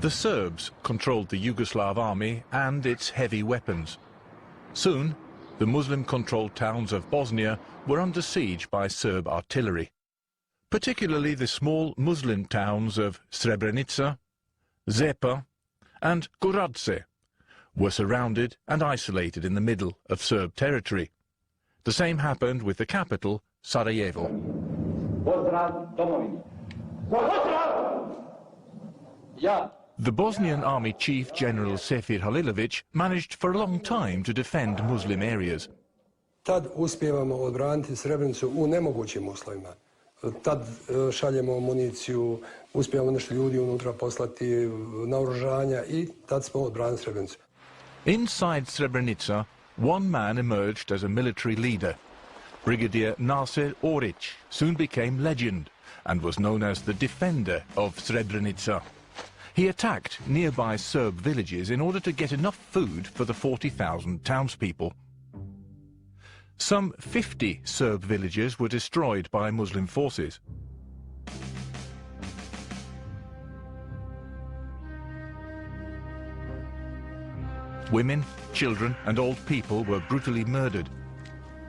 The Serbs controlled the Yugoslav army and its heavy weapons. Soon, the Muslim-controlled towns of Bosnia were under siege by Serb artillery. Particularly the small Muslim towns of Srebrenica, Zepa and Goradse were surrounded and isolated in the middle of Serb territory. The same happened with the capital, Sarajevo. The Bosnian army chief, General Sefir Halilović, managed for a long time to defend Muslim areas. Tad uspijevamo odbraniti Srebrenicu u nemogućim uslovima. Tad šaljemo municiju, uspijemo nešto ljudi unutra poslati, naoružanja i tad smo odbranili Srebrenicu. Inside Srebrenica, one man emerged as a military leader. Brigadier Nasir Orić soon became legend and was known as the defender of Srebrenica. He attacked nearby Serb villages in order to get enough food for the 40,000 townspeople. Some 50 Serb villages were destroyed by Muslim forces. Women, children and old people were brutally murdered.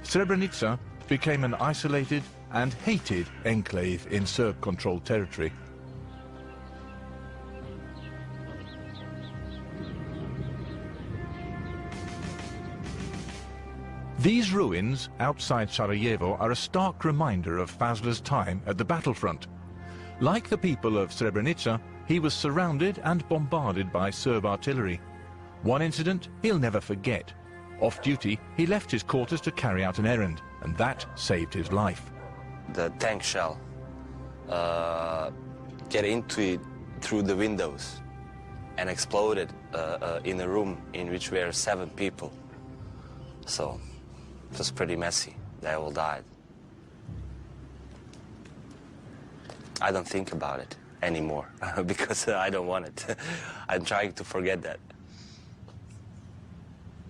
Srebrenica became an isolated and hated enclave in Serb-controlled territory. These ruins outside Sarajevo are a stark reminder of Fazl's time at the battlefront. Like the people of Srebrenica, he was surrounded and bombarded by Serb artillery. One incident he'll never forget. Off duty, he left his quarters to carry out an errand, and that saved his life. The tank shell get into it through the windows and exploded in a room in which were 7 people. So it was pretty messy. They all died. I don't think about it anymore because I don't want it. I'm trying to forget that.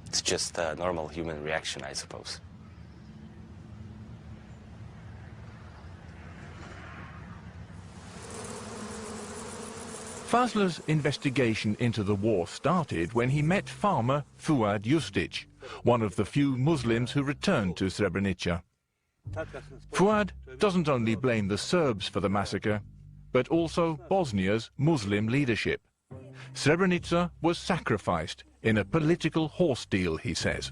It's just a normal human reaction, I suppose. Fazl's investigation into the war started when he met farmer Fuad Justic, one of the few Muslims who returned to Srebrenica. Fuad doesn't only blame the Serbs for the massacre, but also Bosnia's Muslim leadership. Srebrenica was sacrificed in a political horse deal, he says.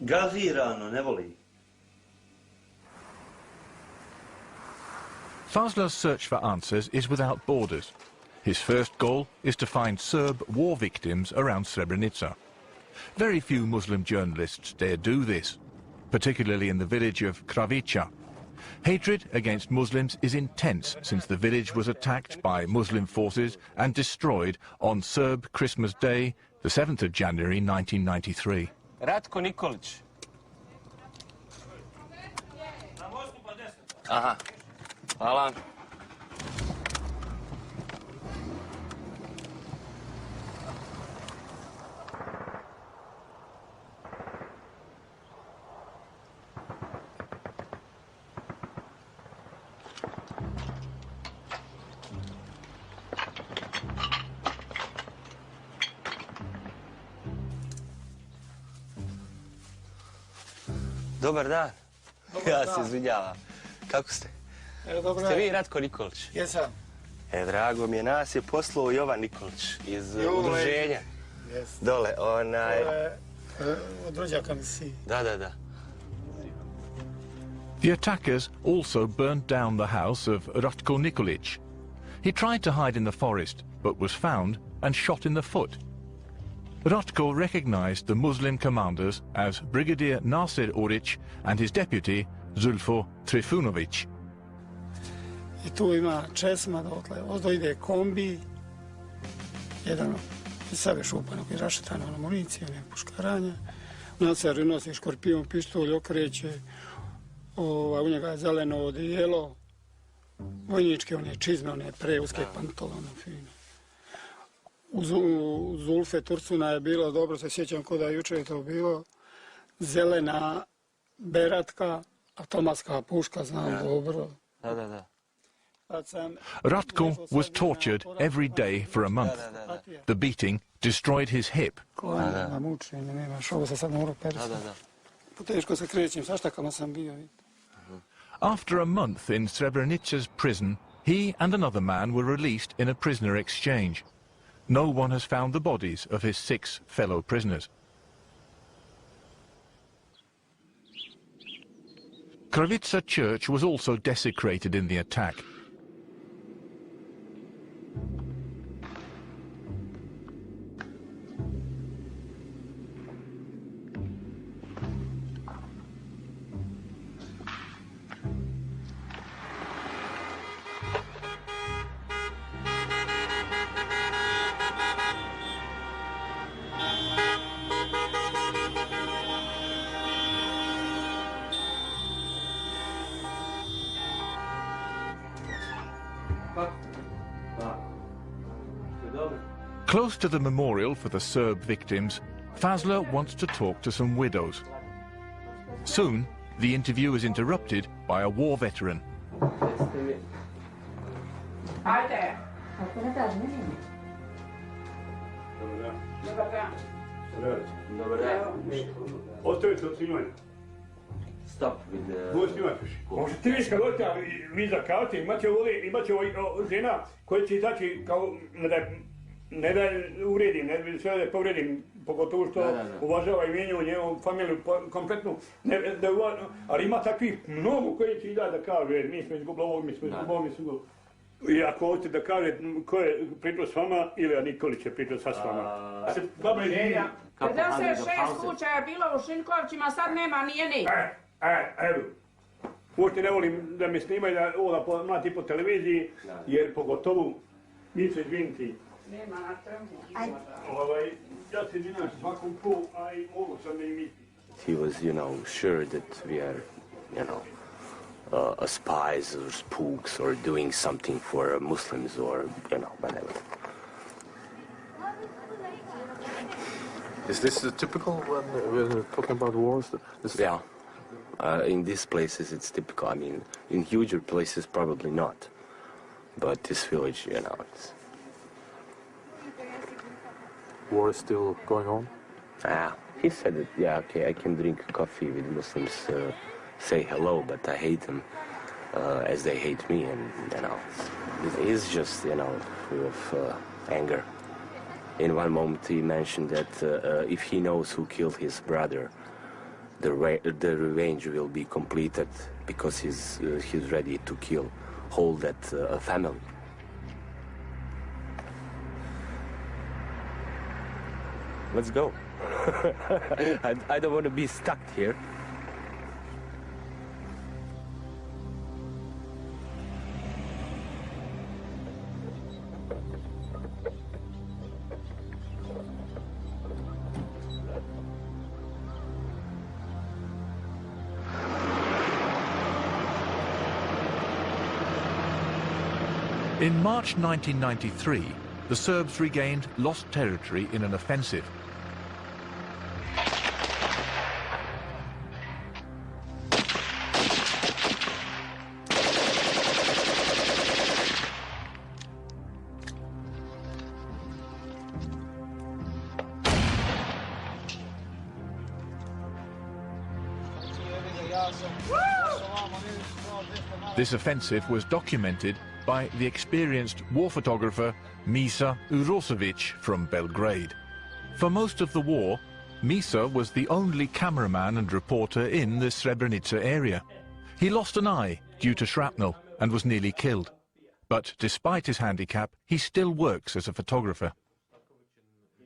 Gazirano, ne voli. Fazl's search for answers is without borders. His first goal is to find Serb war victims around Srebrenica. Very few Muslim journalists dare do this, particularly in the village of Kravica. Hatred against Muslims is intense since the village was attacked by Muslim forces and destroyed on Serb Christmas Day, the 7th of January 1993. Ratko Nikolić. Aha. Hvala. Dobar dan. Ja se izvinjavam. Kako ste? Ste vi Ratko Nikolić? Jesam. Drago mi je, nas je poslao Jovan Nikolić iz udruženja. Dole, onaj... Od rođaka mi si. Da. The attackers also burned down the house of Ratko Nikolić. He tried to hide in the forest, but was found and shot in the foot. Ratko recognized the Muslim commanders as Brigadier Nasir Orić and his deputy, Zulfo Trifunović. I tu ima česma, dotle, ozdo ide kombi, jedan iz sebe šupanog i rašetana municija, ne puškaranja. Nasir nosi škorpion, pištolj, okreće, u njega je zeleno odijelo, vojničke, one čizme, one preuske pantalone, fine. Uz Zulfe Turcuna je bilo, dobro se sjećam ko da jučer je to bilo, zelena beratka, automatska puška, znam dobro. Da. Ratko was tortured every day for a month. The beating destroyed his hip. Koljena, mučenje, nemaš, ovo se sad morao periti. Poteško se krećem, sa štakama sam bio. After a month in Srebrenica's prison, he and another man were released in a prisoner exchange. No one has found the bodies of his 6 fellow prisoners. Kravica church was also desecrated in the attack. Close to the memorial for the Serb victims, Fazler wants to talk to some widows. Soon, the interview is interrupted by a war veteran. Stop with the... Možete vi kad dođete, vi za karte, imat će žena koja će izaći kao, ne da uvredim, ne sve da povredim, pogotovo što uvažava imenju, njegovu familiju kompletnu, ali ima takvih mnogo koji će izaći da kaže, mi smo izgubili ovo, mi smo izgubili ovo. I ako hoćete da kaže ko je pričao s vama ili Nikolić je pričao sa vama. Baba je 56 slučaja bilo u Šinkovcima, sad nema nijednih. Evo. Uopšte ne volim da me snimaju da ovo da mlati po televiziji, jer pogotovo mi se izviniti. Nema na trmu. Ja se izvinam svakom ko, a i mogu sam da im misli. He was, sure that we are, spies or spooks or doing something for Muslims or, whatever. Is this typical when we're talking about wars? Yeah. In these places it's typical. I mean, in huger places probably not. But this village, it's... War is still going on? He said that, I can drink coffee with Muslims, say hello, but I hate them as they hate me, and, it's just, full of anger. In one moment he mentioned that if he knows who killed his brother, the revenge will be completed because he's ready to kill whole that family. Let's go. I don't want to be stuck here. In March 1993, the Serbs regained lost territory in an offensive. This offensive was documented by the experienced war photographer Misa Urošević from Belgrade. For most of the war, Misa was the only cameraman and reporter in the Srebrenica area. He lost an eye due to shrapnel and was nearly killed. But despite his handicap, he still works as a photographer.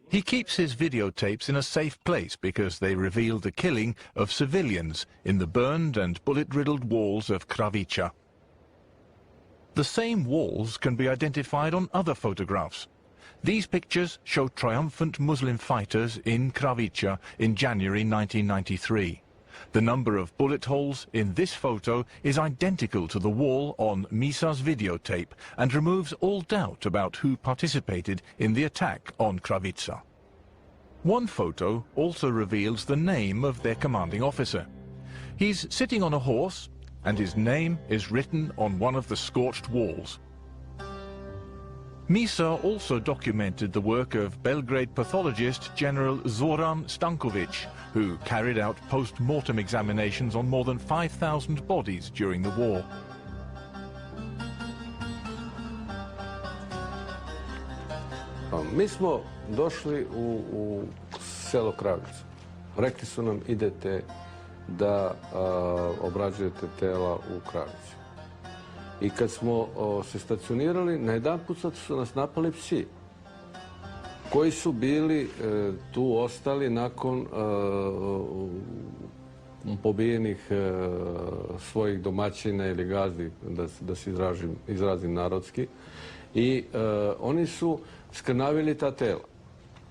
He keeps his videotapes in a safe place because they reveal the killing of civilians in the burned and bullet-riddled walls of Kravica. The same walls can be identified on other photographs. These pictures show triumphant Muslim fighters in Kravica in January 1993. The number of bullet holes in this photo is identical to the wall on Misa's videotape and removes all doubt about who participated in the attack on Kravica. One photo also reveals the name of their commanding officer. He's sitting on a horse, and his name is written on one of the scorched walls. Misa also documented the work of Belgrade pathologist General Zoran Stankovic, who carried out post-mortem examinations on more than 5,000 bodies during the war. Mi smo došli u selo Kravicu. Rekli su nam idete da obrađujete tela u Kravicu. I kad smo se stacionirali, najedanput su nas napali psi koji su bili tu ostali nakon pobijenih svojih domaćina ili gazdi, da se izrazim narodski. I oni su skrnavili ta tela.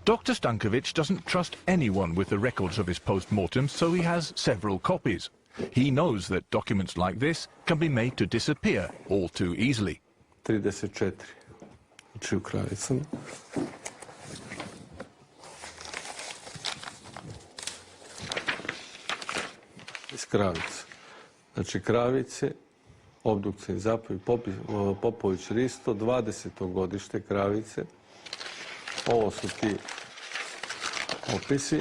Dr. Stankovic doesn't trust anyone with the records of his post-mortems, so he has several copies. He knows that documents like this can be made to disappear all too easily. 34. Znači u Kravicama. Iz Kravica. Znači Kravice, obdukcija i zapoj, Popović Risto, 20. godište Kravice. Ovo su ti opisi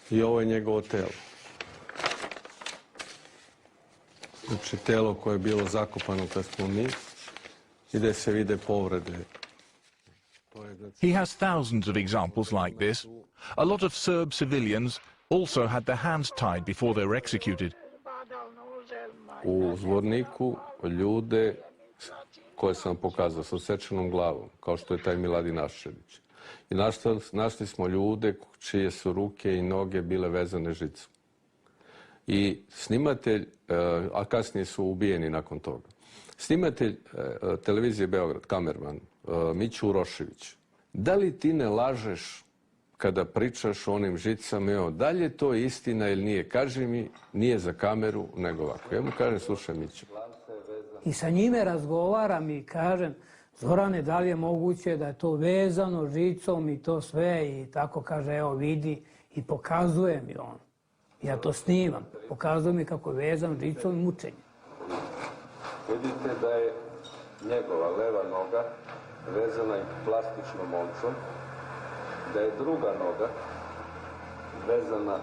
i ovo je njegovo telo. Znači telo koje je bilo zakopano kad smo mi i gdje se vide povrede. He has thousands of examples like this. A lot of Serb civilians also had their hands tied before they were executed. U Zvorniku ljude koje sam pokazao s odsečenom glavom, kao što je taj Miladin Aščević. I našli smo ljude čije su ruke i noge bile vezane žicom. I snimatelj, a kasnije su ubijeni nakon toga, snimatelj televizije Beograd, kamerman, Miću Urošević, da li ti ne lažeš kada pričaš o onim žicama, da li je to istina ili nije? Kaži mi, nije za kameru, nego ovako. Ja mu kažem, slušaj Miću. I sa njime razgovaram i kažem, Zorane, da li je moguće da je to vezano žicom i to sve, i tako kaže, evo vidi, i pokazuje mi on. Ja to snimam, pokazuje mi kako je vezan žicom i mučenjem. Vidite da je njegova leva noga vezana plastičnom omčom, da je druga noga vezana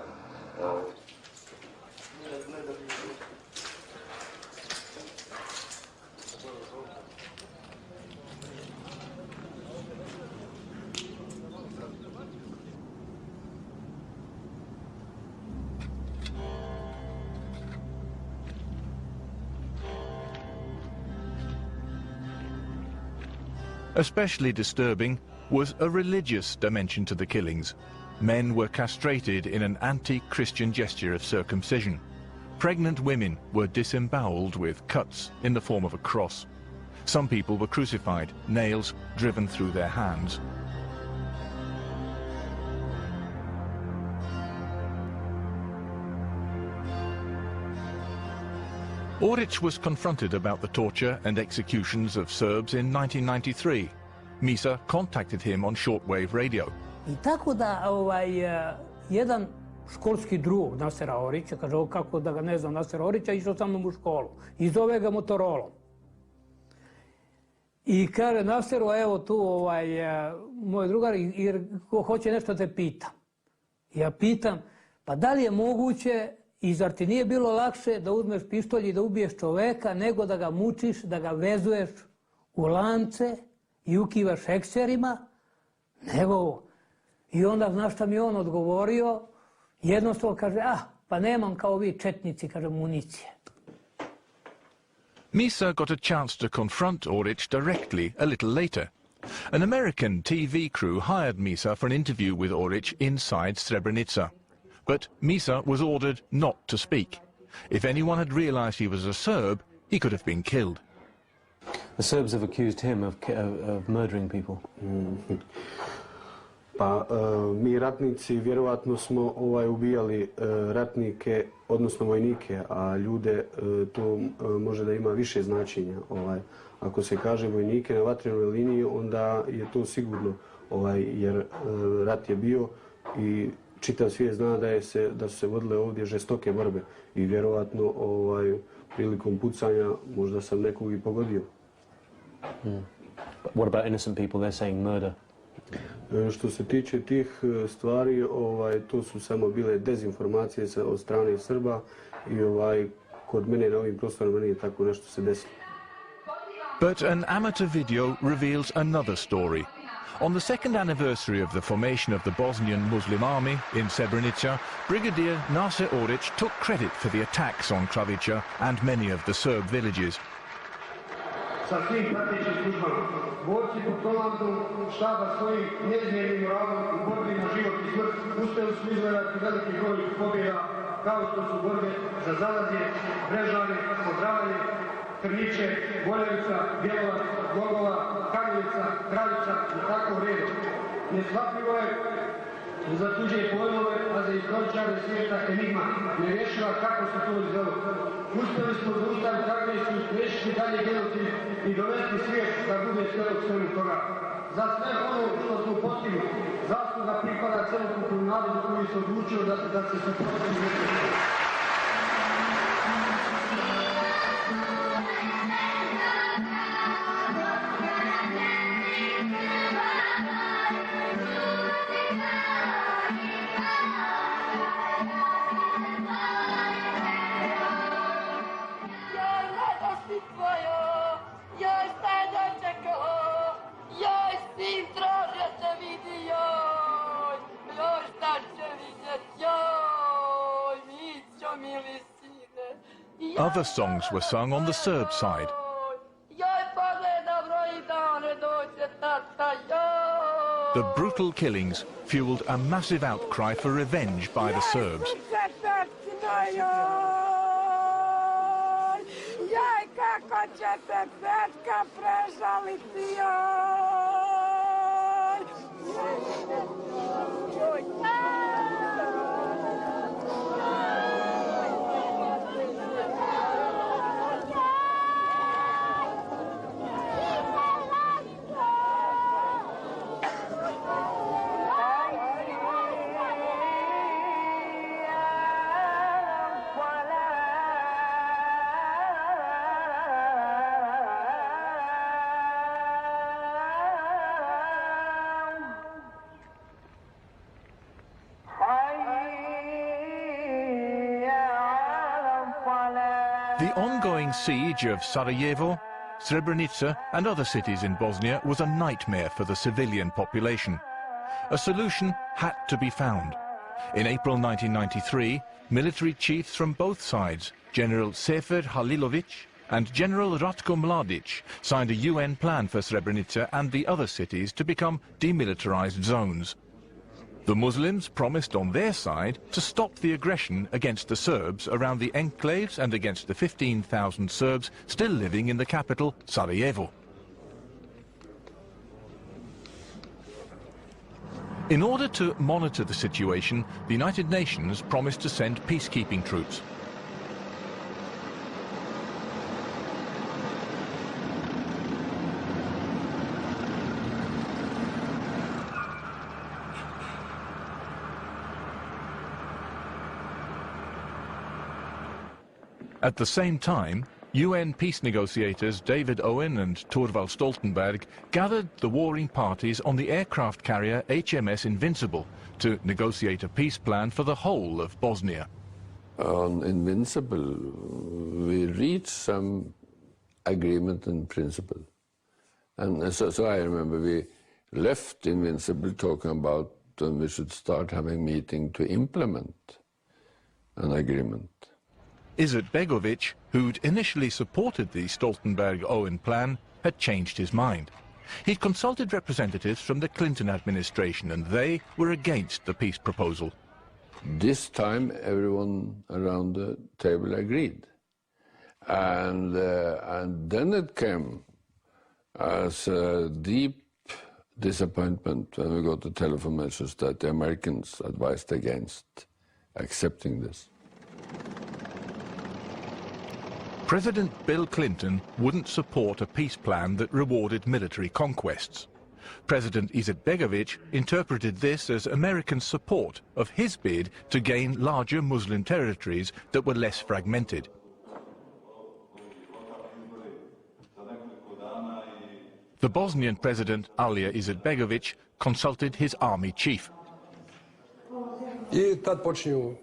Especially disturbing was a religious dimension to the killings. Men were castrated in an anti-Christian gesture of circumcision. Pregnant women were disemboweled with cuts in the form of a cross. Some people were crucified, nails driven through their hands. Oric was confronted about the torture and executions of Serbs in 1993. Misa contacted him on shortwave radio. I tako da jedan školski drug Nasera Orića, kaže, kako da ga ne znam, Nasera Orića, išao sa mnom u školu i zove ga Motorolom. I kaže, Naseru, evo tu moj drugar, jer hoće nešto te pitam. Ja pitam, pa da li je moguće, i zar ti nije bilo lakše da uzmeš pištolj i da ubiješ čoveka, nego da ga mučiš, da ga vezuješ u lance i ukivaš ekserima, nego ovo. I onda, znaš šta mi on odgovorio? Jednostavno kaže, pa nemam kao vi četnici, kaže, municije. Misa got a chance to confront Oric directly a little later. An American TV crew hired Misa for an interview with Oric inside Srebrenica. But Misa was ordered not to speak. If anyone had realized he was a Serb, he could have been killed. The Serbs have accused him of murdering people. Pa mi ratnici vjerovatno smo ubijali ratnike, odnosno vojnike, a ljude to može da ima više značenja. Ako se kaže vojnike na vatrenoj liniji, onda je to sigurno, jer rat je bio i čitav svijet zna da su se vodile ovdje žestoke borbe i vjerovatno prilikom pucanja možda sam nekog i pogodio. What about innocent people? They're saying murder. Što se tiče tih stvari, to su samo bile dezinformacije od strane Srba i kod mene na ovim prostorima nije tako nešto se desilo. But an amateur video reveals another story. On the second anniversary of the formation of the Bosnian Muslim army in Srebrenica, Brigadier Nasir Oric took credit for the attacks on Kravica and many of the Serb villages. Sa svim pratećim službama, borci pod komandom štaba svojim neizmjernim moralom u borbi na život i smrt uspjeli su izgledati velikih brojnih pobjeda, kao što su borbe za Zalazje, Brežane, Podravanje, Krniče, Boljevica, Bjelovac, Glogova, Karlovica, Kraljica i tako redom. Neshvatljivo je za tuđe pojmove, a za istoričare svijeta enigma, nerješiva kako se to izvelo. Uspjeli smo zaustaviti agresiju, spriječiti dalje genocid i dovesti svijet da bude svjedok svemu toga. Za sve ono što smo postigli, zasluga pripada celokupnom narodu koji se odlučio da se suprotstavi genocidu. Other songs were sung on the Serb side. The brutal killings fueled a massive outcry for revenge by the Serbs. The ongoing siege of Sarajevo, Srebrenica and other cities in Bosnia was a nightmare for the civilian population. A solution had to be found. In April 1993, military chiefs from both sides, General Sefer Halilovic and General Ratko Mladic, signed a UN plan for Srebrenica and the other cities to become demilitarized zones. The Muslims promised on their side to stop the aggression against the Serbs around the enclaves and against the 15,000 Serbs still living in the capital, Sarajevo. In order to monitor the situation, the United Nations promised to send peacekeeping troops. At the same time, UN peace negotiators David Owen and Thorvald Stoltenberg gathered the warring parties on the aircraft carrier HMS Invincible to negotiate a peace plan for the whole of Bosnia. On Invincible, we reached some agreement in principle. And so I remember we left Invincible talking about we should start having a meeting to implement an agreement. Izzet Begovic, who'd initially supported the Stoltenberg-Owen plan, had changed his mind. He'd consulted representatives from the Clinton administration, and they were against the peace proposal. This time, everyone around the table agreed. And then it came as a deep disappointment when we got the telephone message that the Americans advised against accepting this. President Bill Clinton wouldn't support a peace plan that rewarded military conquests. President Izetbegović interpreted this as American support of his bid to gain larger Muslim territories that were less fragmented. The Bosnian president Alija Izetbegović consulted his army chief. I tad počinju,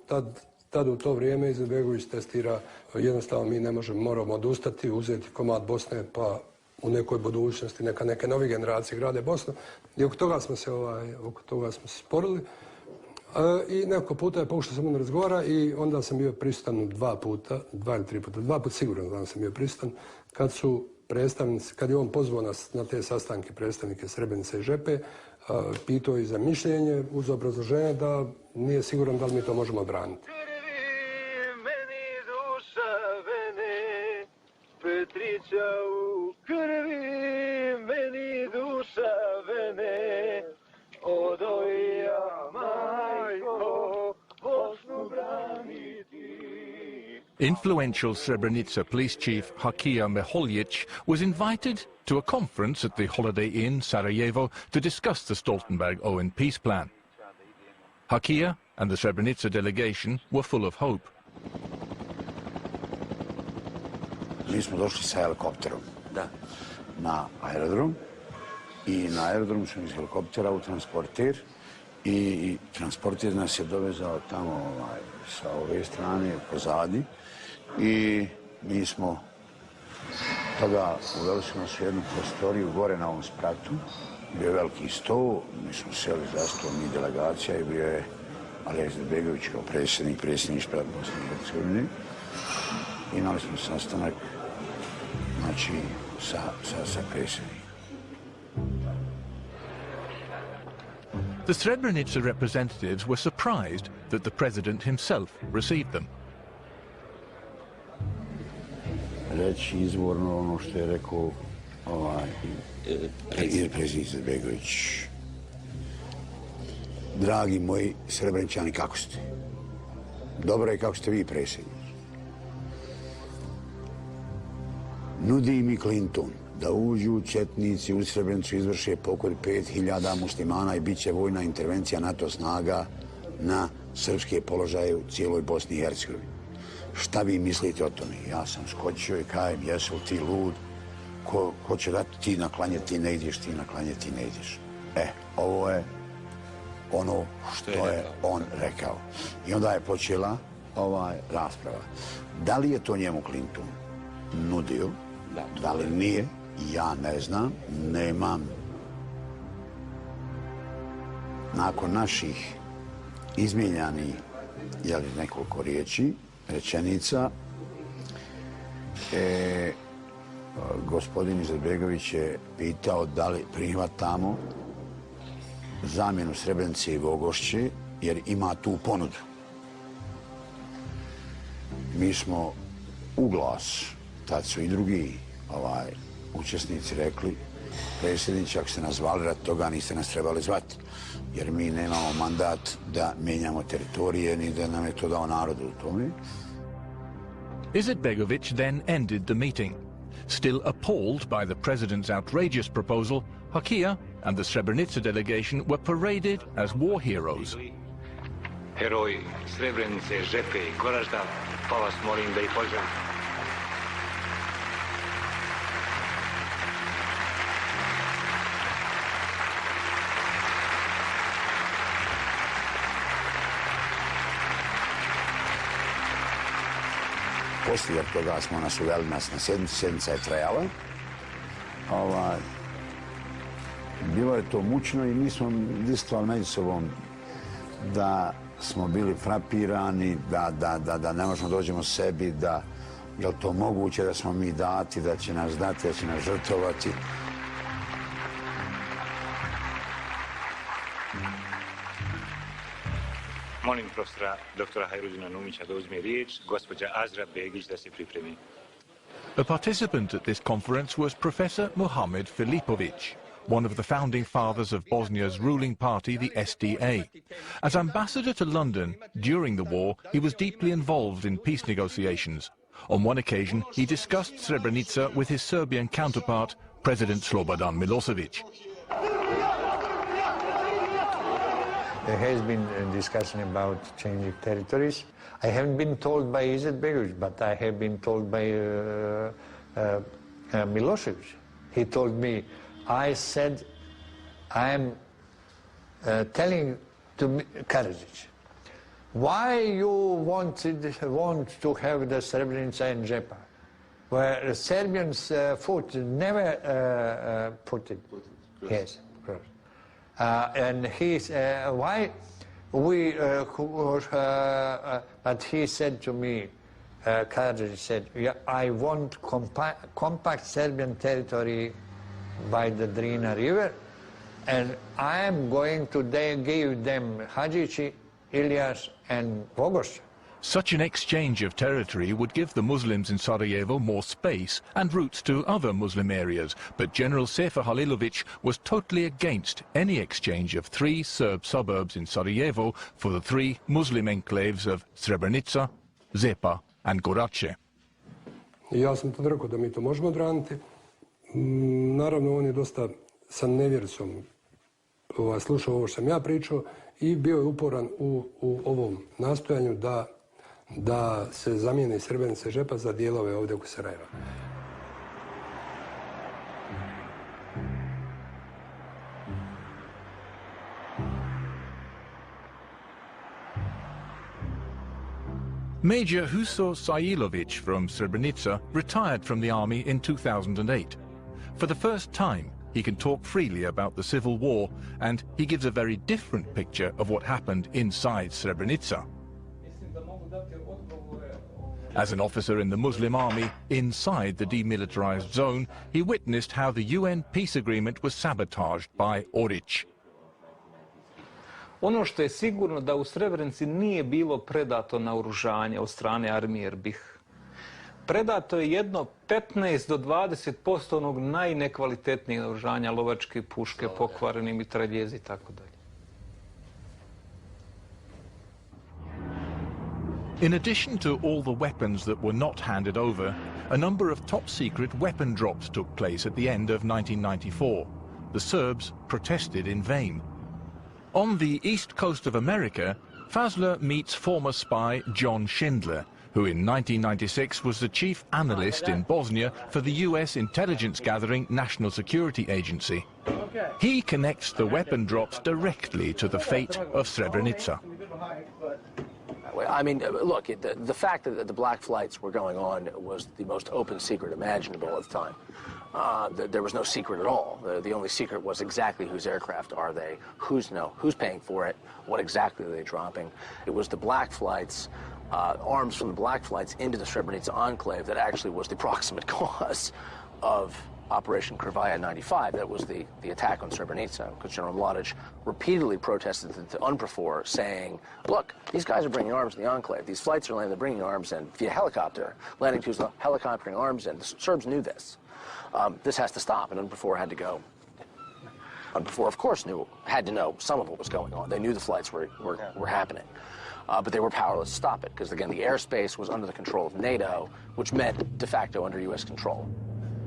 tad u to vrijeme Izetbegović testira, jednostavno mi ne možemo, moramo odustati, uzeti komad Bosne, pa u nekoj budućnosti neke nove generacije grade Bosnu. I oko toga smo se sporili. I nekoliko puta je pokušao sa mnom razgovara i onda sam bio prisutan dva ili tri puta, dva puta sigurno da sam bio prisutan, kad je on pozvao nas na te sastanke predstavnike Srebrenice i Žepe, pitao i za mišljenje uz obrazloženje da nije siguran da li mi to možemo odbraniti. Petrića u krvi, meni duša vene, odojja majko, Bosnu braniti. Influential Srebrenica police chief Hakija Meholjić was invited to a conference at the Holiday Inn, Sarajevo, to discuss the Stoltenberg-Owen peace plan. Hakija and the Srebrenica delegation were full of hope. Mi smo došli sa helikopterom na aerodrom i na aerodromu smo iz helikoptera u transporter i transporter nas je dovezao tamo sa ove strane pozadi i mi smo tada uveli su nas u jednu prostoriju gore na ovom spratu. Bio je veliki sto, mi smo seli za sto, mi delegacija i bio je Alija Izetbegović kao predsjedništva Bosne i Hercegovine. Imali smo sastanak sa predsjednikom. The Srebrenica representatives were surprised that the president himself received them. Reći izvorno ono što je rekao predsjednik Izetbegović. Dragi moji Srebreničani, kako ste? Dobro je kako ste vi, predsjednik. Nudi mi Clinton da uđu četnici u Srebrenicu, izvrše pokolj 5000 muslimana i bit će vojna intervencija NATO snaga na srpske položaje u cijeloj Bosni i Hercegovini. Šta vi mislite o tome? Ja sam skočio i kajem, jesu li ti lud? Ko će dati ti na klanje, ti ne ideš, ti na klanje, ti ne ideš. Ovo je ono što je on rekao. I onda je počela rasprava. Da li je to njemu Clinton nudio? Da li nije? Ja ne znam, nemam. Nakon naših izmijenjanih nekoliko riječi, rečenica, gospodin Izetbegović je pitao da li prihvatamo zamjenu Srebrenice i Vogošće, jer ima tu ponudu. Mi smo u glas, tad su i drugi učesnici rekli, predsjedniče, ako ste nas zvali radi toga, niste nas trebali zvati, jer mi nemamo mandat da mijenjamo teritorije, ni da nam je to dao narod u tome. Izetbegović then ended the meeting. Still appalled by the president's outrageous proposal, Hakija and the Srebrenica delegation were paraded as war heroes. Heroji Srebrenice, Žepe i Goražda, pa vas molim da ih pozdravite. Poslije toga smo nas uveli na sjednicu, sjednica je trajala. Bilo je to mučno i mi smo diskutovali među sobom da smo bili frapirani, da ne možemo dođemo sebi, da je li to moguće da smo mi dati, da će nas dati, da će nas žrtvovati. Molim profesora doktora Hajrudina Numića da uzme riječ, gospođa Azra Begić da se pripremi. A participant at this conference was Professor Mohamed Filipović, one of the founding fathers of Bosnia's ruling party, the SDA. As ambassador to London during the war, he was deeply involved in peace negotiations. On one occasion, he discussed Srebrenica with his Serbian counterpart, President Slobodan Milosevic. There has been a discussion about changing territories. I haven't been told by Izetbegovic, but I have been told by Milosevic. He told me, I said, I'm telling to Karadzic, why you want to have the Srebrenica and Žepa, where the Serbians' foot never put it. Yes, of course. And he said, why we, but he said to me, Karadzic said, yeah, I want compact Serbian territory by the Drina River, and I am going to give them Hadžići, Ilyas and Vogoš. Such an exchange of territory would give the Muslims in Sarajevo more space and routes to other Muslim areas, but General Sefer Halilovic was totally against any exchange of 3 Serb suburbs in Sarajevo for the 3 Muslim enclaves of Srebrenica, Zepa and Gorače. Ja sam tad rekao da mi to možemo odraniti. Naravno, on je dosta sa nevjericom slušao ovo što sam ja pričao i bio je uporan u ovom nastojanju da se zamijeni Srebrenica i Žepa za dijelove ovdje oko Sarajeva. Major Huso Sajilovic from Srebrenica retired from the army in 2008. For the first time, he can talk freely about the civil war, and he gives a very different picture of what happened inside Srebrenica. As an officer in the Muslim army inside the demilitarized zone, he witnessed how the UN peace agreement was sabotaged by Orić. Ono što je sigurno da u Srebrenici nije bilo predato naoružanje od strane armije Erbih. Predato je jedno 15 do 20% onog najnekvalitetnijeg naoružanja, lovačke puške, pokvareni mitraljezi i tako dalje. In addition to all the weapons that were not handed over, a number of top-secret weapon drops took place at the end of 1994. The Serbs protested in vain. On the east coast of America, Fazler meets former spy John Schindler, who in 1996 was the chief analyst in Bosnia for the US intelligence gathering National Security Agency. He connects the weapon drops directly to the fate of Srebrenica. I mean, look, the fact that the black flights were going on was the most open secret imaginable at the time. There was no secret at all. The only secret was exactly whose aircraft are they, who's paying for it, what exactly are they dropping. It was the black flights, arms from the black flights into the Srebrenica enclave that actually was the proximate cause of Operation Krvaja 95. That was the attack on Srebrenica, because General Mladic repeatedly protested to UNPROFOR, saying, look, these guys are bringing arms in the enclave. These flights are landing, they're bringing arms in via helicopter, landing to the helicoptering arms in. The Serbs knew this. This has to stop, and UNPROFOR had to go. UNPROFOR, of course, had to know some of what was going on. They knew the flights were happening. But they were powerless to stop it, because, again, the airspace was under the control of NATO, which meant de facto under U.S. control.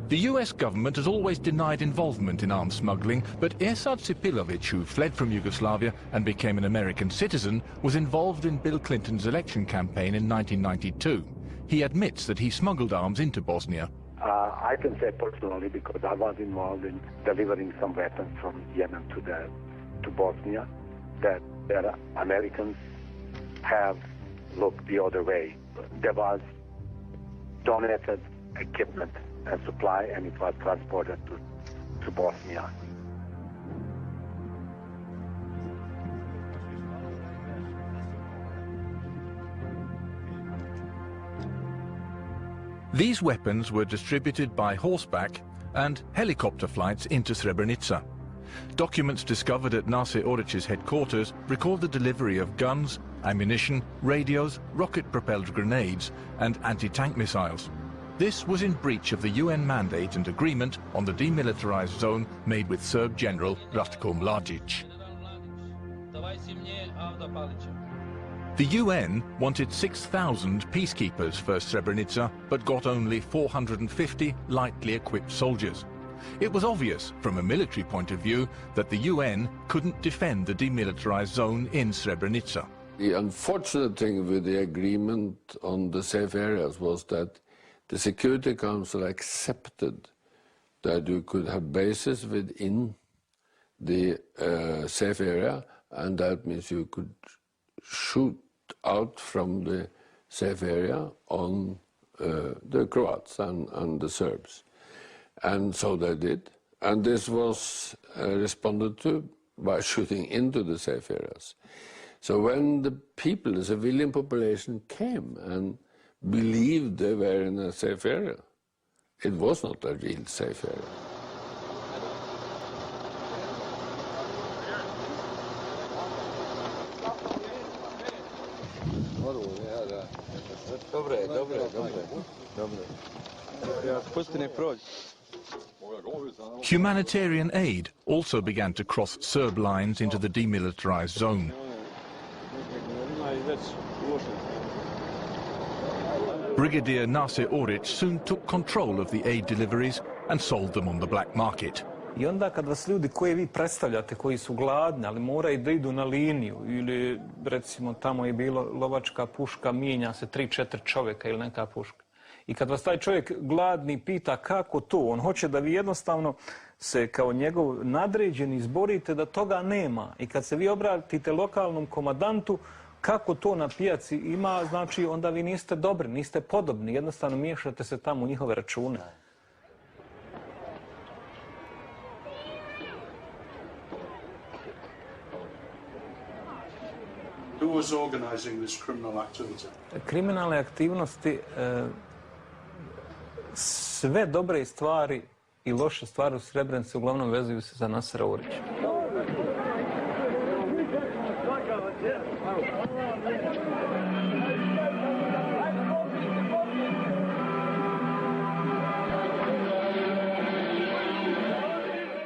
The US government has always denied involvement in arms smuggling, but Irsad Sipilovic, who fled from Yugoslavia and became an American citizen, was involved in Bill Clinton's election campaign in 1992. He admits that he smuggled arms into Bosnia. I can say personally, because I was involved in delivering some weapons from Yemen to Bosnia, that the Americans have looked the other way. There was donated equipment and supply, and it was transported to Bosnia. These weapons were distributed by horseback and helicopter flights into Srebrenica. Documents discovered at Nasir Oric's headquarters record the delivery of guns, ammunition, radios, rocket-propelled grenades and anti-tank missiles. This was in breach of the UN mandate and agreement on the demilitarized zone made with Serb General Ratko Mladic. The UN wanted 6,000 peacekeepers for Srebrenica, but got only 450 lightly equipped soldiers. It was obvious, from a military point of view, that the UN couldn't defend the demilitarized zone in Srebrenica. The unfortunate thing with the agreement on the safe areas was that the Security Council accepted that you could have bases within the safe area, and that means you could shoot out from the safe area on the Croats and the Serbs. And so they did. And this was responded to by shooting into the safe areas. So when the people, the civilian population, came and believed they were in a safe area, it was not a real safe area. Humanitarian aid also began to cross Serb lines into the demilitarized zone. Brigadier Nase Oric soon took control of the aid deliveries and sold them on the black market. I onda kad vas ljudi koje vi predstavljate, koji su gladni, ali moraju da idu na liniju, ili recimo tamo je bilo lovačka puška, mijenja se 3-4 čovjeka ili neka puška. I kad vas taj čovjek gladni pita kako to, on hoće da vi jednostavno se kao njegov nadređeni izborite da toga nema. I kad se vi obratite lokalnom komandantu kako to na pijaci ima, znači onda vi niste dobri, niste podobni, jednostavno miješate se tamo u njihove račune. Who was organizing this criminal activity? Kriminalne aktivnosti, sve dobre stvari i loše stvari u Srebrenici uglavnom vezuju se za Nasera Orića.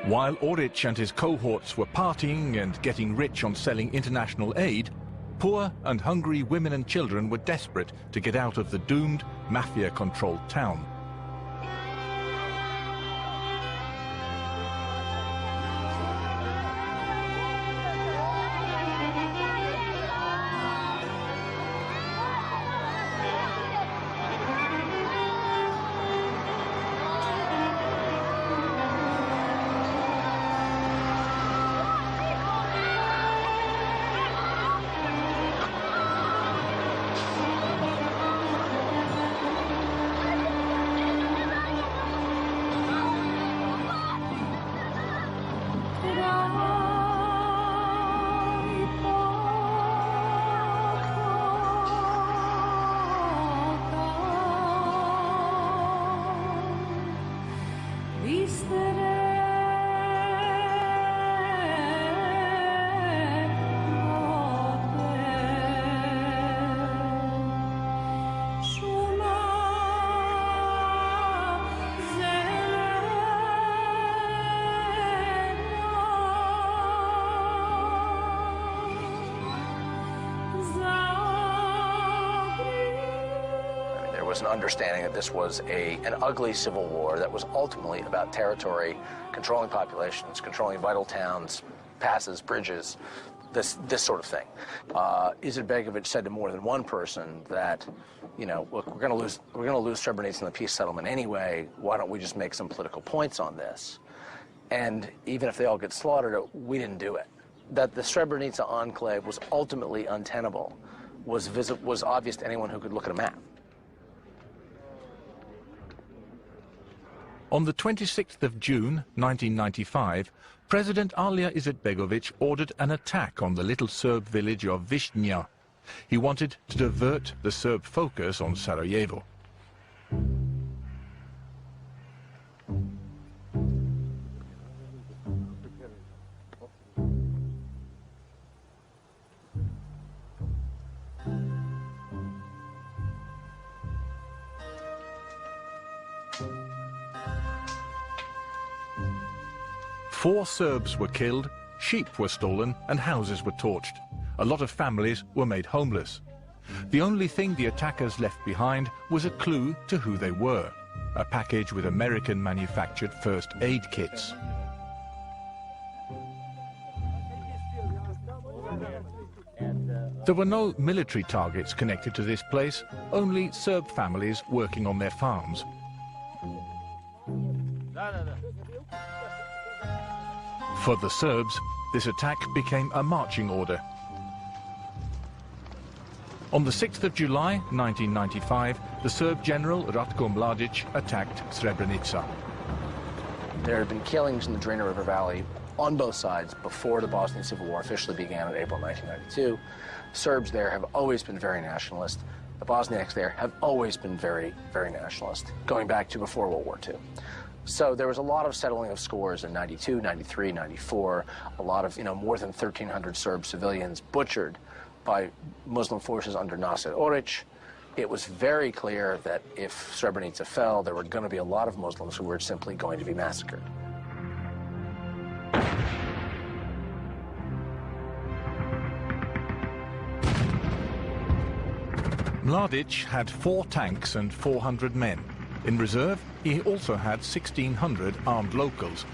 While Oric and his cohorts were partying and getting rich on selling international aid, poor and hungry women and children were desperate to get out of the doomed, mafia-controlled town. An understanding that this was an ugly civil war that was ultimately about territory, controlling populations, controlling vital towns, passes, bridges, this sort of thing. Izetbegovic said to more than one person that, you know, look, we're going to lose Srebrenica in the peace settlement anyway. Why don't we just make some political points on this? And even if they all get slaughtered, we didn't do it. That the Srebrenica enclave was ultimately untenable was obvious to anyone who could look at a map. On the 26th of June, 1995, President Alija Izetbegovic ordered an attack on the little Serb village of Višnja. He wanted to divert the Serb focus on Sarajevo. 4 Serbs were killed, sheep were stolen and houses were torched. A lot of families were made homeless. The only thing the attackers left behind was a clue to who they were, a package with American-manufactured first aid kits. There were no military targets connected to this place, only Serb families working on their farms. For the Serbs, this attack became a marching order. On the 6th of July 1995, the Serb general Ratko Mladic attacked Srebrenica. There had been killings in the Drina River Valley on both sides before the Bosnian Civil War officially began in April 1992. Serbs there have always been very nationalist. The Bosniaks there have always been very, very nationalist, going back to before World War II. So there was a lot of settling of scores in 92, 93, 94, a lot of, more than 1,300 Serb civilians butchered by Muslim forces under Nasser Oric. It was very clear that if Srebrenica fell, there were going to be a lot of Muslims who were simply going to be massacred. Mladic had 4 tanks and 400 men. In reserve, he also had 1,600 armed locals.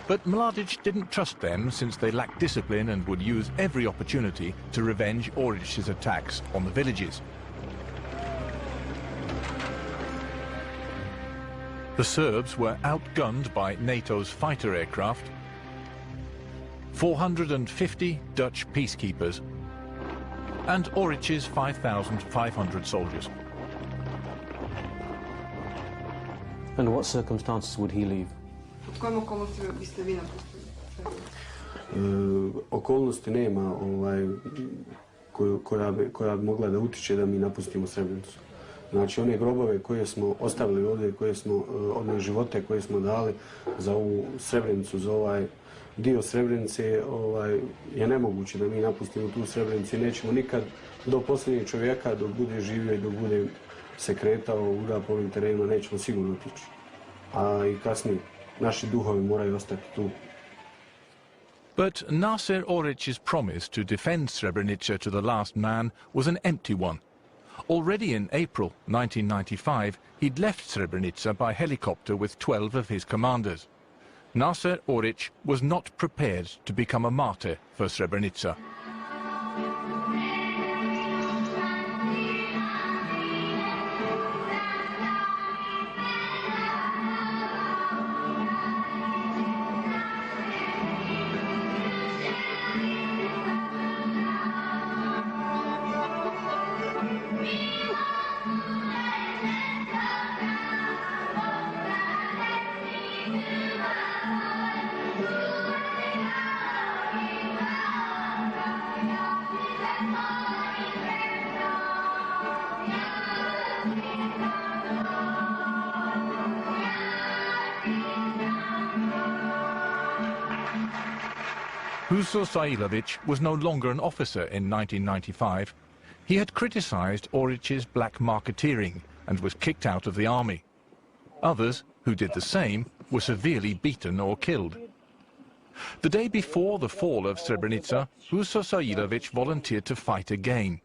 But Mladic didn't trust them since they lacked discipline and would use every opportunity to revenge Oric's attacks on the villages. The Serbs were outgunned by NATO's fighter aircraft, 450 Dutch peacekeepers, and Oric's 5,500 soldiers. Under what circumstances would he leave? Okolnosti nema koja bi mogla da utiče da mi napustimo Srebrenicu. Znači, one grobove koje smo ostavili ovdje, one živote koje smo dali za ovu Srebrenicu, za ovaj dio Srebrenice, je nemoguće da mi napustimo tu Srebrenicu i nećemo nikad do posljednjeg čovjeka, dok bude živio i dok bude se kretao po ovim terenima, nećemo sigurno otići. A i kasnije, naši duhovi moraju ostati tu. But Nasser Oric's promise to defend Srebrenica to the last man was an empty one. Already in April 1995, he'd left Srebrenica by helicopter with 12 of his commanders. Nasser Oric was not prepared to become a martyr for Srebrenica. Huso Sailovic was no longer an officer in 1995. He had criticized Oric's black marketeering and was kicked out of the army. Others, who did the same, were severely beaten or killed. The day before the fall of Srebrenica, Huso Sailovic volunteered to fight again.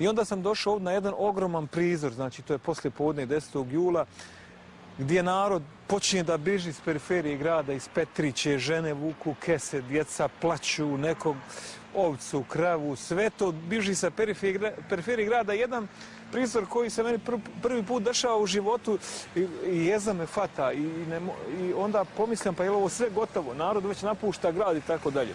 I onda sam došao na jedan ogroman prizor, znači to je poslije podne 10. jula, gdje narod počinje da biži iz periferije grada, iz Petriće, žene vuku kese, djeca plaću, nekog ovcu, kravu, sve to biži sa periferije grada. Jedan prizor koji se meni prvi put dešava u životu i jeza me fata i onda pomislim pa je ovo sve gotovo, narod već napušta grad i tako dalje.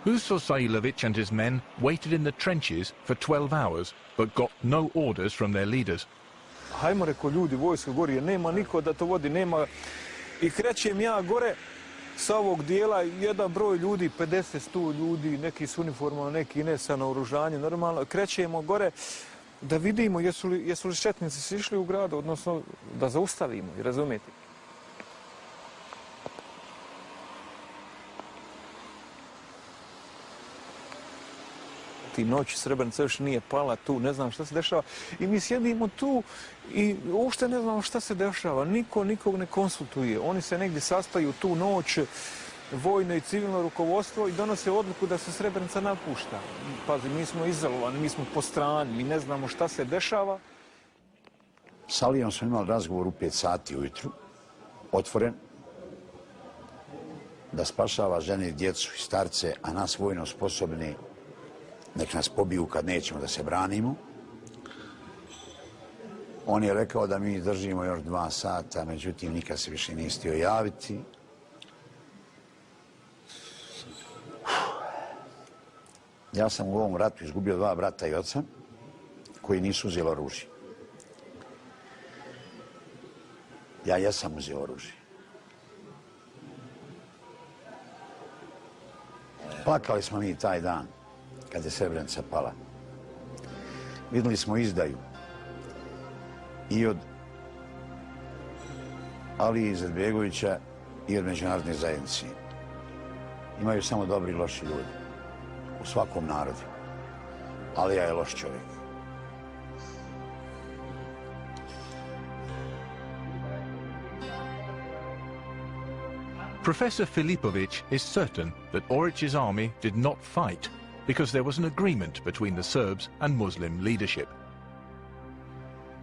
Huso Sailovic and his men waited in the trenches for 12 hours, but got no orders from their leaders. Hajmo, reko, ljudi, vojska gori, jer nema niko da to vodi, nema. I krećem ja gore sa ovog dijela, jedan broj ljudi, 50-100 ljudi, neki s uniformama, neki ne sa naoružanjem, normalno. Krećemo gore da vidimo jesu li četnici sišli u gradu, odnosno da zaustavimo, razumijete? leti noć, Srebrenica još nije pala tu, ne znam šta se dešava. I mi sjedimo tu i uopšte ne znamo šta se dešava. Niko nikog ne konsultuje. Oni se negdje sastaju tu noć, vojno i civilno rukovodstvo, i donose odluku da se Srebrenica napušta. Pazi, mi smo izolovani, mi smo po strani, mi ne znamo šta se dešava. S Alijom smo imali razgovor u 5 sati ujutru, otvoren, da spašava žene i djecu i starce, a nas vojno sposobni nek nas pobiju kad nećemo da se branimo. On je rekao da mi držimo još 2 sata, međutim nikad se više nije htio javiti. Ja sam u ovom ratu izgubio 2 brata i oca koji nisu uzeli oružje. Ja jesam uzeo oružje. Plakali smo mi taj dan kad je Srebrenica pala. Vidjeli smo izdaju i od Alije Izetbegovića i od međunarodne zajednice. Imaju samo dobri i loši ljudi u svakom narodu. Alija je loš čovjek. Professor Filipović is certain that Orić's army did not fight because there was an agreement between the Serbs and Muslim leadership.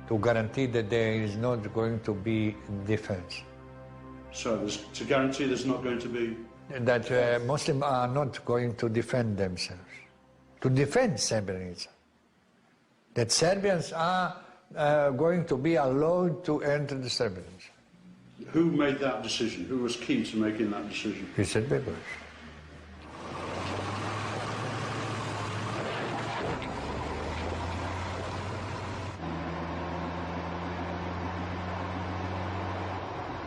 To guarantee that there is not going to be defense. So to guarantee there's not going to be... That Muslims are not going to defend themselves. To defend Srebrenica. That Serbians are going to be allowed to enter the Srebrenica. Who made that decision? Who was key to making that decision? Izetbegović.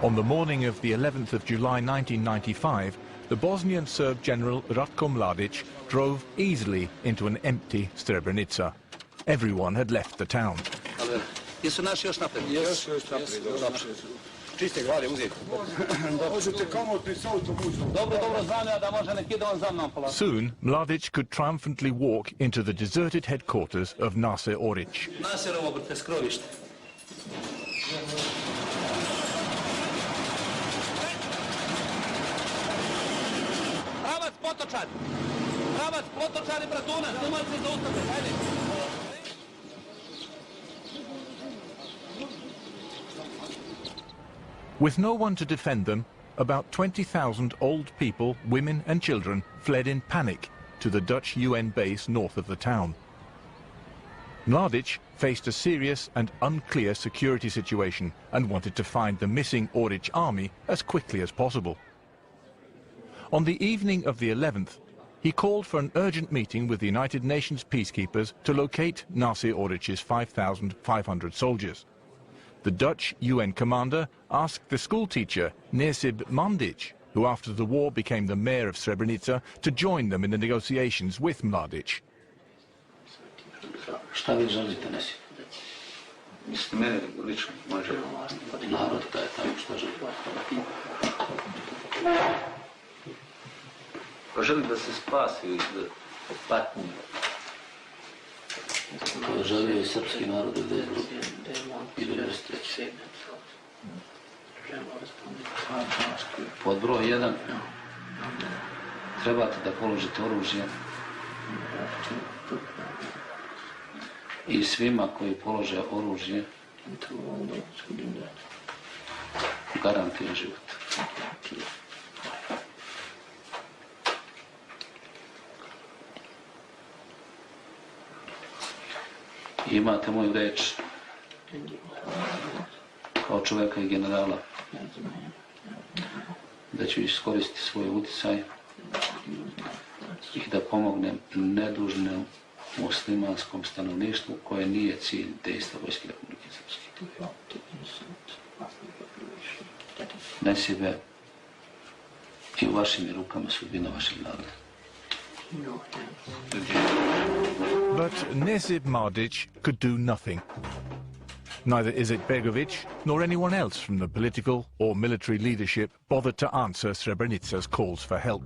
On the morning of the 11th of July 1995, the Bosnian Serb general Ratko Mladić drove easily into an empty Srebrenica. Everyone had left the town. Jesu naši još napred? Jesu još napred. Čiste glade uzeti. Možete komotni s autobusom. Dobro, znam ja da može neki dan za mnom polako. Soon, Mladić could triumphantly walk into the deserted headquarters of Nasir Orić. Nasirovo brte skrovište. Pravac Potočani. Pravac Potočani, Bratuna. Nemojte se zaustaviti. Hajde. With no one to defend them, about 20,000 old people, women and children fled in panic to the Dutch UN base north of the town. Mladić faced a serious and unclear security situation and wanted to find the missing Orić army as quickly as possible. On the evening of the 11th, he called for an urgent meeting with the United Nations peacekeepers to locate Nasir Orić's 5,500 soldiers. The Dutch UN commander asked the schoolteacher Nesib Mandić, who after the war became the mayor of Srebrenica, to join them in the negotiations with Mladić. Šta vi želite, Nesib? Mislite mene lično, može? Narod da je tamo što želi. Pa želim da se spasi iz patnje. To želio i srpski narod da je ili restreći. Pod broj 1 trebate da položite oružje i svima koji polože oružje garantujem život. Imate moju reč kao čovjeka i generala da ću iskoristiti svoj utjecaj i da pomognem nedužnom muslimanskom stanovništvu koje nije cilj dejstva Vojske Republike Srpske. Nesibe, i u vašim rukama sudbina vašeg naroda. But Nesib Mladić could do nothing. Neither Izetbegović nor anyone else from the political or military leadership bothered to answer Srebrenica's calls for help.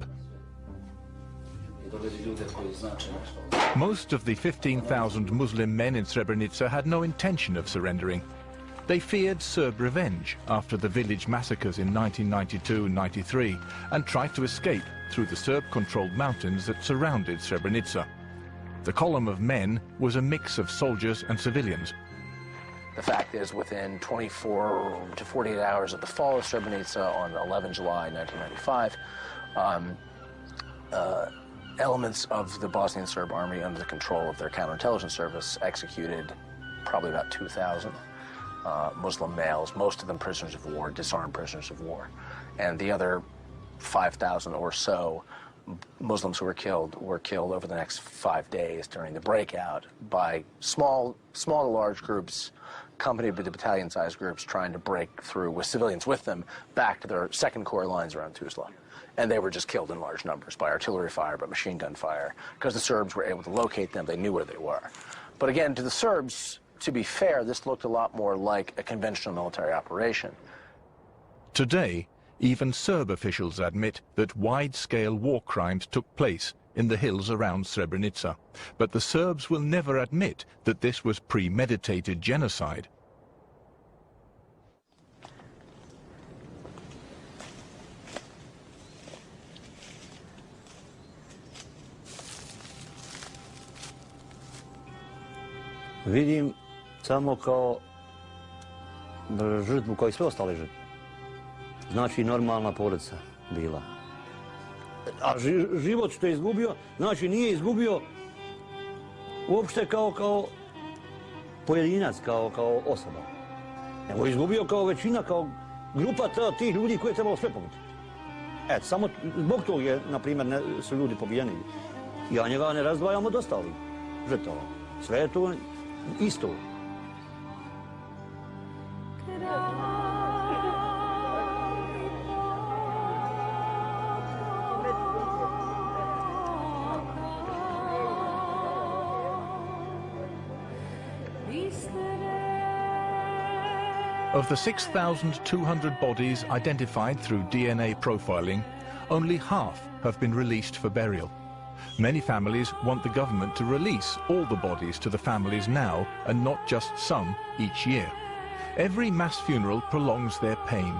Most of the 15,000 Muslim men in Srebrenica had no intention of surrendering. They feared Serb revenge after the village massacres in 1992-93 and tried to escape through the Serb-controlled mountains that surrounded Srebrenica. The column of men was a mix of soldiers and civilians. The fact is, within 24 to 48 hours of the fall of Srebrenica on 11 July 1995, elements of the Bosnian Serb army under the control of their counterintelligence service executed probably about 2,000 Muslim males, most of them prisoners of war, disarmed prisoners of war. And the other 5,000 or so Muslims who were killed over the next 5 days during the breakout by small to large groups, accompanied by the battalion-sized groups trying to break through with civilians with them back to their second corps lines around Tuzla. And they were just killed in large numbers by artillery fire, by machine gun fire, because the Serbs were able to locate them, they knew where they were. But again, to the Serbs, to be fair, this looked a lot more like a conventional military operation. Today, even Serb officials admit that wide-scale war crimes took place in the hills around Srebrenica. But the Serbs will never admit that this was premeditated genocide. Vidim samo kao žrtvu kao i sve ostale žrtve. Znači normalna porodica bila. A život što je izgubio, znači nije izgubio uopšte kao pojedinac, kao osoba. Nego izgubio kao većina, kao grupa tih ljudi koje je trebalo sve pogoditi. Eto, samo zbog toga je, na primjer, su ljudi pobijeni. Ja njega ne razdvajam od ostalih žrtava. Sve je to isto. Of the 6,200 bodies identified through DNA profiling, only half have been released for burial. Many families want the government to release all the bodies to the families now and not just some each year. Every mass funeral prolongs their pain.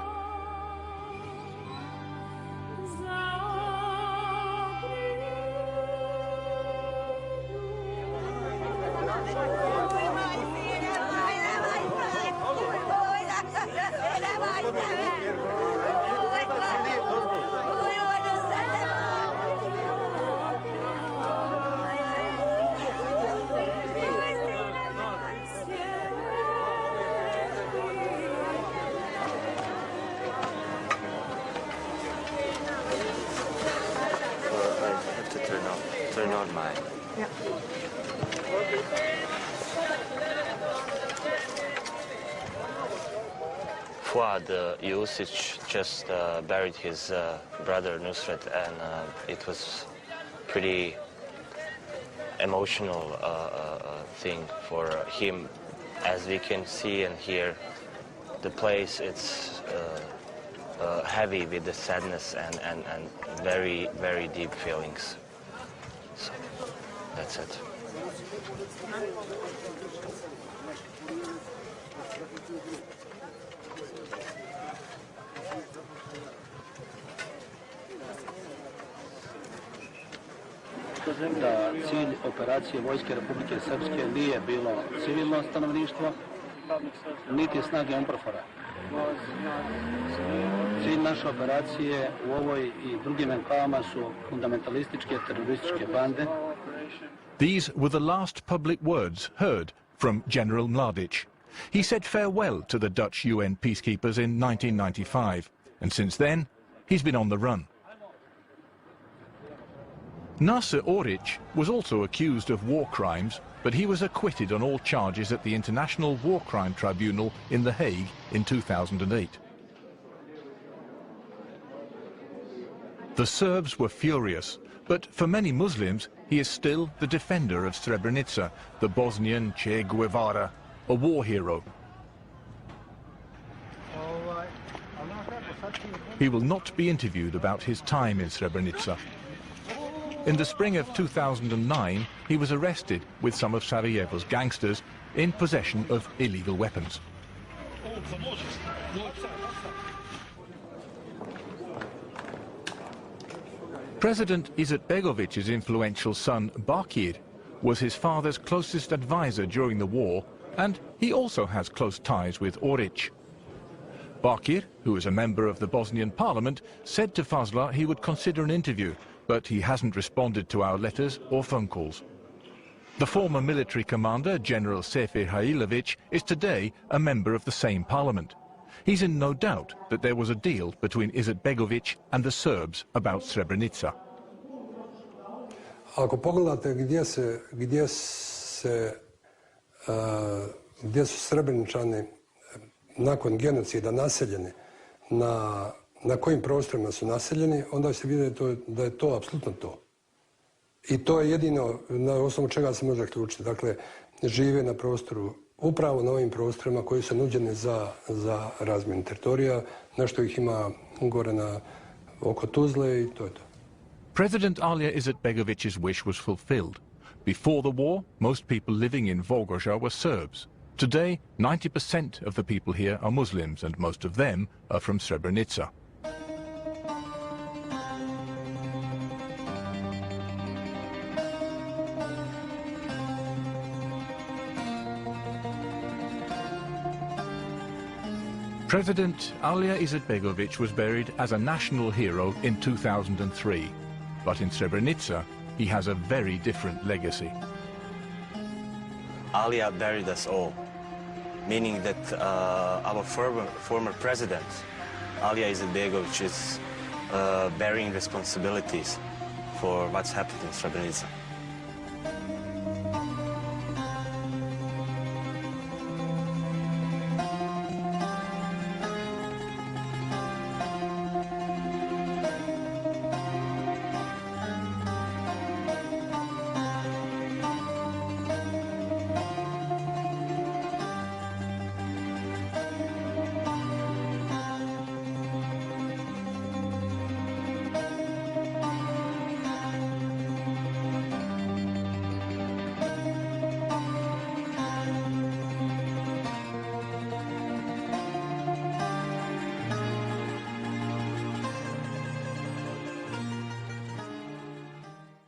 Turn on mine. Yeah. Fuad Jusic just buried his brother Nusret, and it was pretty emotional thing for him. As we can see and hear, the place, it's heavy with the sadness and very, very deep feelings. So, that's it. Kažem da cilj operacije Vojske Republike Srpske nije bilo civilno stanovništvo, niti snage UNPROFOR-a. Cilj naše operacije u ovoj i drugim enklavama su fundamentalističke terorističke bande. These were the last public words heard from General Mladic. He said farewell to the Dutch UN peacekeepers in 1995, and since then, he's been on the run. Nasser Oric was also accused of war crimes, but he was acquitted on all charges at the International War Crime Tribunal in The Hague in 2008. The Serbs were furious, but for many Muslims, he is still the defender of Srebrenica, the Bosnian Che Guevara, a war hero. He will not be interviewed about his time in Srebrenica. In the spring of 2009, he was arrested with some of Sarajevo's gangsters in possession of illegal weapons. President Izetbegović's influential son, Bakir, was his father's closest advisor during the war, and he also has close ties with Orić. Bakir, who is a member of the Bosnian parliament, said to Fazla he would consider an interview, but he hasn't responded to our letters or phone calls. The former military commander, General Sefer Hailović, is today a member of the same parliament. He's in no doubt that there was a deal between Izetbegović and the Serbs about Srebrenica. Ako pogledate gdje su Srebreničani nakon genocida naseljeni, na kojim prostorima su naseljeni, onda se vidi da je to apsolutno to. I to je jedino na osnovu čega se može zaključiti. Dakle, žive na prostoru, upravo na ovim prostorima koji su nuđeni za razmjenu teritorija. Nešto ih ima gore oko Tuzle i to je to. President Alija Izetbegović's wish was fulfilled. Before the war, most people living in Volgograd were Serbs. Today, 90% of the people here are Muslims, and most of them are from Srebrenica. President Alija Izetbegović was buried as a national hero in 2003. But in Srebrenica, he has a very different legacy. Alija buried us all, meaning that our former president, Alija Izetbegović, is bearing responsibilities for what's happened in Srebrenica.